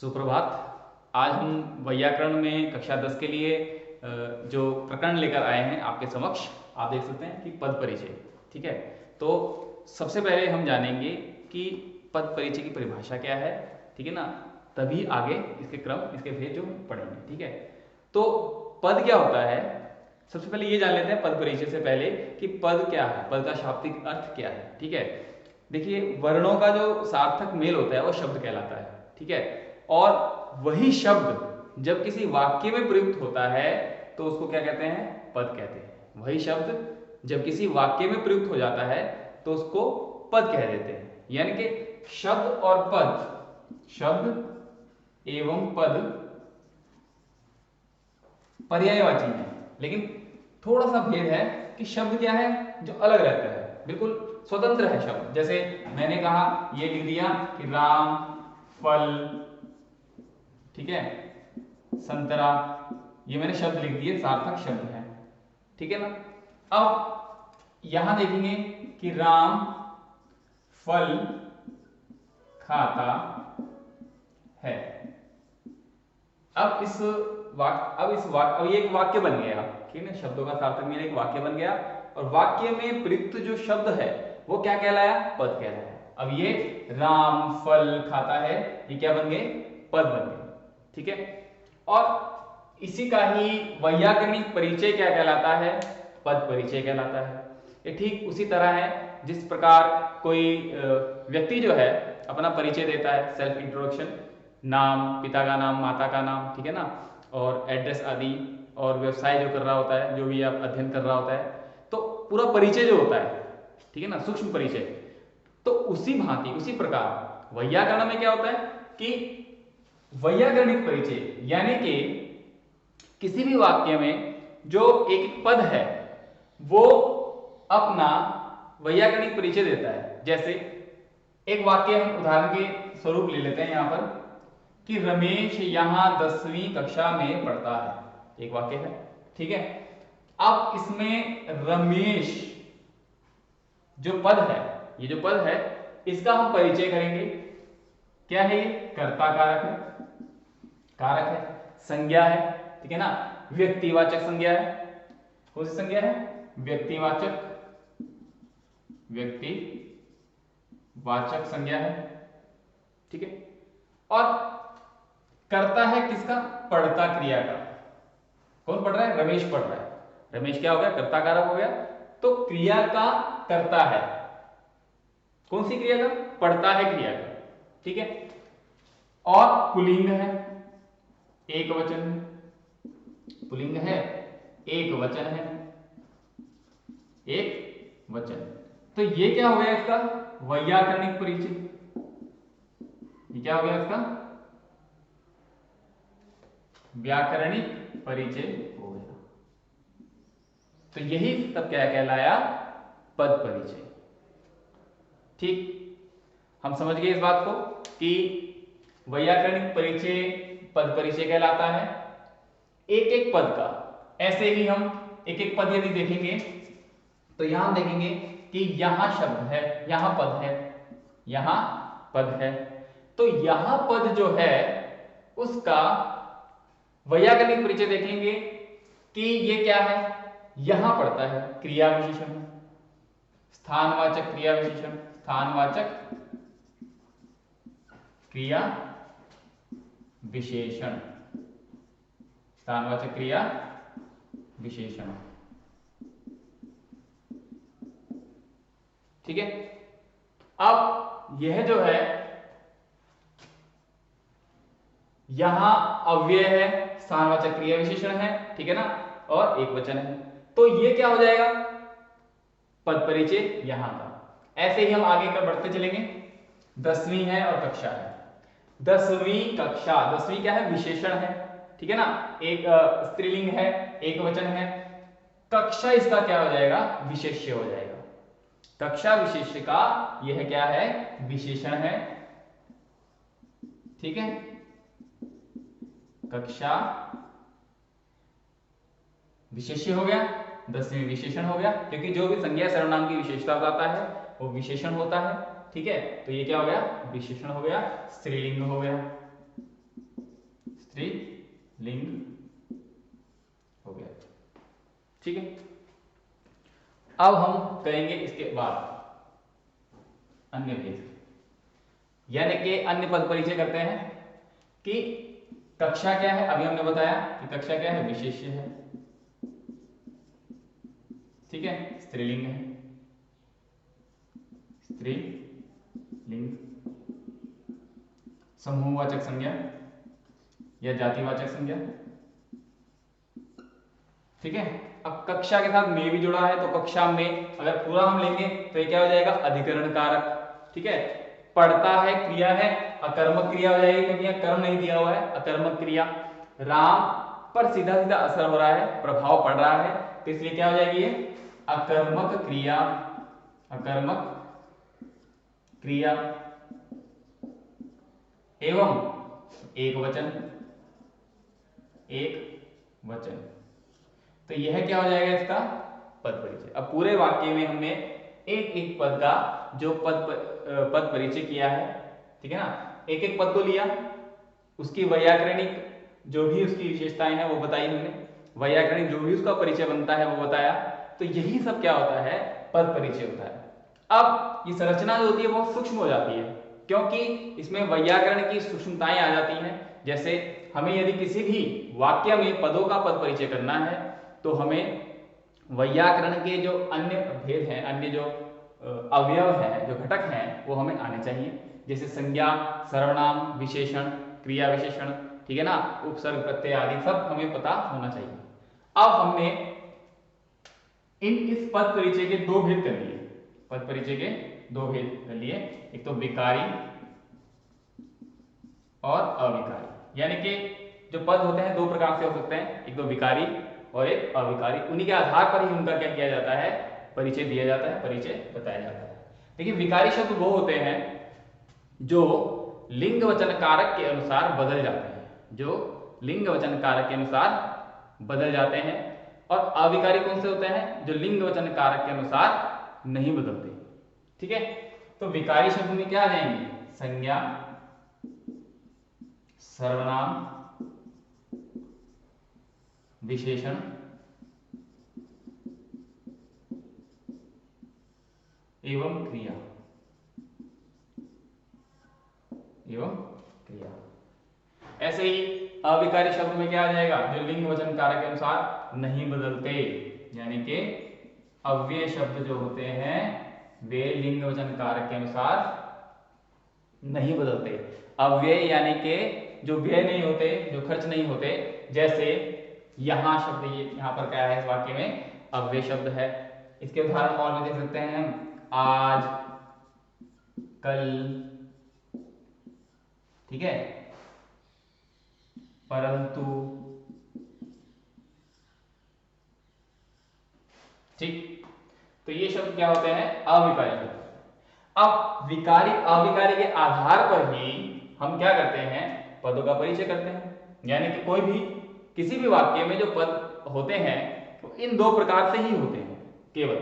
सुप्रभात। आज हम वैयाकरण में कक्षा 10 के लिए जो प्रकरण लेकर आए हैं आपके समक्ष, आप देख सकते हैं कि पद परिचय। ठीक है, तो सबसे पहले हम जानेंगे कि पद परिचय की परिभाषा क्या है। ठीक है ना, तभी आगे इसके क्रम, इसके भेद जो पढ़ेंगे। ठीक है, तो पद क्या होता है, सबसे पहले ये जान लेते हैं पद परिचय से पहले कि पद क्या है, पद का शाब्दिक अर्थ क्या है। ठीक है, देखिए वर्णों का जो सार्थक मेल होता है वो शब्द कहलाता है। ठीक है, और वही शब्द जब किसी वाक्य में प्रयुक्त होता है तो उसको क्या कहते हैं, पद कहते हैं। वही शब्द जब किसी वाक्य में प्रयुक्त हो जाता है तो उसको पद कह देते हैं। यानी कि शब्द और पद, शब्द एवं पद पर्यायवाची है, लेकिन थोड़ा सा भेद है कि शब्द क्या है जो अलग रहता है, बिल्कुल स्वतंत्र है शब्द। जैसे मैंने कहा, ये लिख दिया कि राम फल, ठीक है, संतरा, ये मैंने शब्द लिख दिए, सार्थक शब्द है। ठीक है ना, अब यहां देखेंगे कि राम फल खाता है। अब ये एक वाक्य बन गया। ठीक है, शब्दों का सार्थक मेल एक वाक्य बन गया, और वाक्य में प्रयुक्त जो शब्द है वो क्या कहलाया, पद कहलाया। अब ये राम फल खाता है, ये क्या बन गए, पद बन गए। ठीक है, और इसी का ही वैयाकरणिक परिचय क्या कहलाता है, पद परिचय कहलाता है। ये ठीक उसी तरह है जिस प्रकार कोई व्यक्ति जो है अपना परिचय देता है, सेल्फ इंट्रोडक्शन, नाम, पिता का नाम, माता का नाम, ठीक है ना, और एड्रेस आदि, और व्यवसाय जो कर रहा होता है, जो भी आप अध्ययन कर रहा होता है, तो पूरा परिचय जो होता है, ठीक है ना, सूक्ष्म परिचय। तो उसी भांति, उसी प्रकार वैयाकरण में क्या होता है कि वैयाकरणिक परिचय यानी कि किसी भी वाक्य में जो एक पद है वो अपना वैयाकरणिक परिचय देता है। जैसे एक वाक्य हम उदाहरण के स्वरूप ले लेते हैं यहां पर कि रमेश यहां 10वीं कक्षा में पढ़ता है, एक वाक्य है। ठीक है, अब इसमें रमेश जो पद है, ये जो पद है इसका हम परिचय करेंगे। क्या है ये, कर्ता कारक है, कारक है, संज्ञा है, ठीक है ना, व्यक्तिवाचक संज्ञा है। कौन सी संज्ञा है, व्यक्तिवाचक, व्यक्तिवाचक संज्ञा है। ठीक है, और करता है किसका, पढ़ता क्रिया का। कौन पढ़ रहा है, रमेश पढ़ रहा है। रमेश क्या हो गया, कर्ता कारक हो गया, तो क्रिया का करता है। कौन सी क्रिया का, पढ़ता है क्रिया का। ठीक है, और पुल्लिंग है, एक वचन है, पुल्लिंग है, एक वचन है, एक वचन। तो ये क्या हो गया इसका, वैयाकरणिक परिचय। ये क्या हो गया इसका, व्याकरणिक परिचय हो गया। तो यही तब क्या कहलाया, पद परिचय। ठीक, हम समझ गए इस बात को कि वैयाकरणिक परिचय पद परिचय कहलाता है। एक एक पद का, ऐसे ही हम एक एक पद यदि देखेंगे तो यहां देखेंगे कि यहां शब्द है, यहां पद है, यहां पद है। तो यहां पद जो है उसका वैयाकरणिक परिचय देखेंगे कि ये क्या है, यहां पड़ता है, क्रिया विशेषण, स्थानवाचक क्रिया विशेषण, स्थानवाचक क्रिया विशेषण, स्थानवाचक क्रिया विशेषण। ठीक है, अब यह जो है यहां अव्यय है, स्थानवाचक क्रिया विशेषण है, ठीक है ना, और एक वचन है। तो ये क्या हो जाएगा, पद परिचय यहां का। ऐसे ही हम आगे कर बढ़ते चलेंगे। 10वीं है और कक्षा है। 10वीं कक्षा, 10वीं क्या है, विशेषण है, ठीक है ना, एक स्त्रीलिंग है, एक वचन है। कक्षा इसका क्या हो जाएगा, विशेष्य हो जाएगा। कक्षा विशेष्य का यह क्या है, विशेषण है। ठीक है, कक्षा विशेष्य हो गया, 10वीं विशेषण हो गया, क्योंकि जो भी संज्ञा सर्वनाम की विशेषता बताता है वो विशेषण होता है। ठीक है, तो ये क्या हो गया, विशेषण हो गया, स्त्रीलिंग हो गया। स्त्रीलिंग हो गया। ठीक है, अब हम करेंगे इसके बाद अन्य भेद, यानी कि अन्य पद परिचय करते हैं कि कक्षा क्या है। अभी हमने बताया कि कक्षा क्या है, विशेष्य है, ठीक है, स्त्रीलिंग है, स्त्रीलिंग, समूहवाचक संज्ञा या जातिवाचक संज्ञा, ठीक है। अब कक्षा के साथ में भी जुड़ा है, तो कक्षा में अगर पूरा हम लेंगे तो ये क्या हो जाएगा, अधिकरण कारक, ठीक है। पढ़ता है क्रिया है, अकर्मक क्रिया हो जाएगी क्योंकि यहाँ कर्म नहीं दिया हुआ है, अकर्मक क्रिया। राम पर सीधा सीधा असर हो रहा है, प्रभाव पड़ रहा है, तो इसलिए क्या हो जाएगी ये अकर्मक क्रिया, अकर्मक क्रिया एवं एक वचन, एक वचन। तो यह क्या हो जाएगा, इसका पद परिचय। अब पूरे वाक्य में हमने एक एक पद का जो पद परिचय किया है, ठीक है ना, एक एक पद को लिया, उसकी वैयाकरणिक जो भी उसकी विशेषताएं हैं वो बताई हमने, वैयाकरणिक जो भी उसका परिचय बनता है वो बताया। तो यही सब क्या होता है, पद परिचय होता है। अब ये संरचना जो होती है बहुत सूक्ष्म हो जाती है, क्योंकि इसमें वैयाकरण की सूक्ष्मताएं आ जाती हैं। जैसे हमें यदि किसी भी वाक्य में पदों का पद परिचय करना है तो हमें वैयाकरण के जो अन्य भेद हैं, अन्य जो अवयव हैं, जो घटक हैं, वो हमें आने चाहिए। जैसे संज्ञा, सर्वनाम, विशेषण, क्रिया विशेषण, ठीक है ना, उपसर्ग, प्रत्यय आदि सब हमें पता होना चाहिए। अब हमने इस पद परिचय के दो भेद कर लिए, पद परिचय के दो भेद कर लिए, एक तो विकारी और अविकारी। यानी कि जो पद होते हैं दो प्रकार से हो सकते हैं, एक तो विकारी और एक अविकारी। उन्हीं के आधार पर ही उनका क्या किया जाता है, परिचय दिया जाता है, परिचय बताया जाता है। देखिए विकारी शब्द वो होते हैं जो लिंग वचन कारक के अनुसार बदल जाते हैं, जो लिंग वचन कारक के अनुसार बदल जाते हैं। और अविकारी कौन से होते हैं, जो लिंग वचन कारक के अनुसार नहीं बदलते, ठीक है। तो विकारी शब्द में क्या आ जाएंगे, संज्ञा, सर्वनाम, विशेषण, एवं क्रिया, एवं क्रिया। ऐसे ही अविकारी शब्द में क्या आ जाएगा, जो लिंग वचन कारक के अनुसार नहीं बदलते, यानी कि अव्यय शब्द जो होते हैं वे लिंग वचन कारक के अनुसार नहीं बदलते। अव्यय यानी कि जो व्यय नहीं होते, जो खर्च नहीं होते। जैसे यहां शब्द, ये यहां पर क्या है, इस वाक्य में अव्यय शब्द है। इसके उदाहरण और भी देख सकते हैं, आज, कल, ठीक है, परंतु, ठीक। तो ये शब्द क्या होते हैं, अविकारी शब्द। अब विकारी अविकारी के आधार पर ही हम क्या करते हैं, पदों का परिचय करते हैं। यानी कि कोई भी किसी भी वाक्य में जो पद होते हैं तो इन दो प्रकार से ही होते हैं केवल,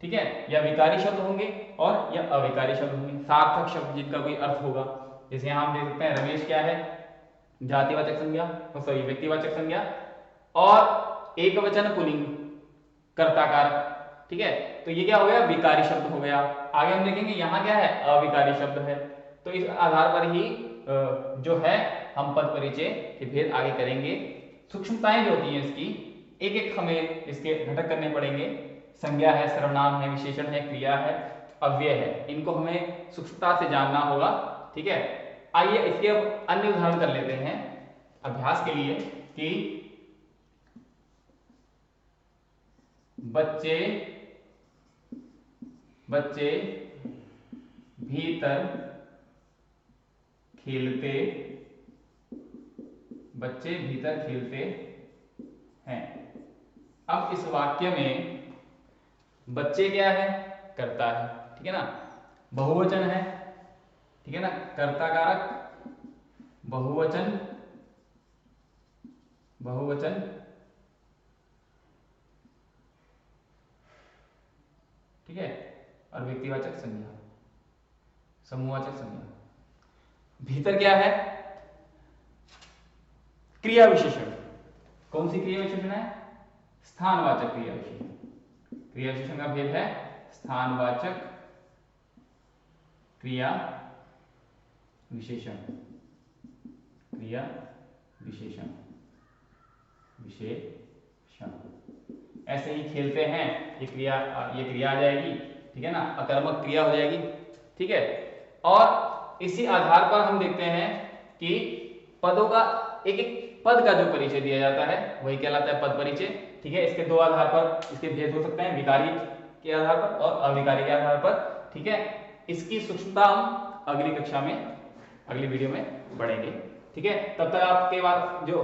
ठीक है। या विकारी शब्द होंगे और या अविकारी शब्द होंगे, सार्थक शब्द जिनका कोई अर्थ होगा। जैसे यहां हम देख सकते हैं रमेश क्या है, जातिवाचक संज्ञा, सॉरी व्यक्तिवाचक संज्ञा और एक वचन पुल्लिंग कर्ता कारक, ठीक है। तो ये क्या हो गया, विकारी शब्द हो गया। आगे हम देखेंगे यहाँ क्या है, अविकारी शब्द है। तो इस आधार पर ही जो है हम पद परिचय के भेद आगे करेंगे। सूक्ष्मताएं जो होती हैं इसकी, एक एक हमें इसके घटक करने पड़ेंगे। संज्ञा है, सर्वनाम है, विशेषण है, क्रिया है, अव्यय है, इनको हमें सूक्ष्मता से जानना होगा, ठीक है। आइए इसके अब अन्य उदाहरण कर लेते हैं अभ्यास के लिए कि बच्चे, बच्चे भीतर खेलते, बच्चे भीतर खेलते हैं। अब इस वाक्य में बच्चे क्या है, कर्ता है, ठीक है ना, बहुवचन है, ठीक है ना, कर्ता कारक, बहुवचन, बहुवचन, ठीक है, और व्यक्तिवाचक संज्ञा, समूहवाचक संज्ञा। भीतर क्या है, क्रिया विशेषण। कौन सी क्रिया विशेषण है? स्थानवाचक क्रिया विशेषण। क्रिया विशेषण का भेद है स्थानवाचक क्रिया विशेषण। क्रिया विशेषण विशेषण ऐसे ही खेलते हैं, ये क्रिया आ जाएगी, ठीक है ना, अकर्मक क्रिया हो जाएगी, ठीक है। और इसी आधार पर हम देखते हैं कि पदों का एक एक पद का जो परिचय दिया जाता है वही कहलाता है पद परिचय, ठीक है। इसके दो आधार पर इसके भेद हो सकते हैं, विकारी के आधार पर और अविकारी के आधार पर, ठीक है। इसकी सूक्ष्मता हम अगली कक्षा में, अगली वीडियो में बढ़ेंगे, ठीक है। तब तक आपके बाद जो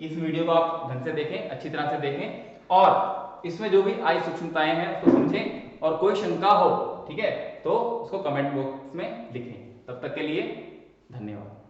इस वीडियो को आप ढंग से देखें, अच्छी तरह से देखें और इसमें जो भी आई सूक्ष्मताएं हैं उसको समझें और कोई शंका हो, ठीक है, तो उसको कमेंट बॉक्स में लिखें। तब तक के लिए धन्यवाद।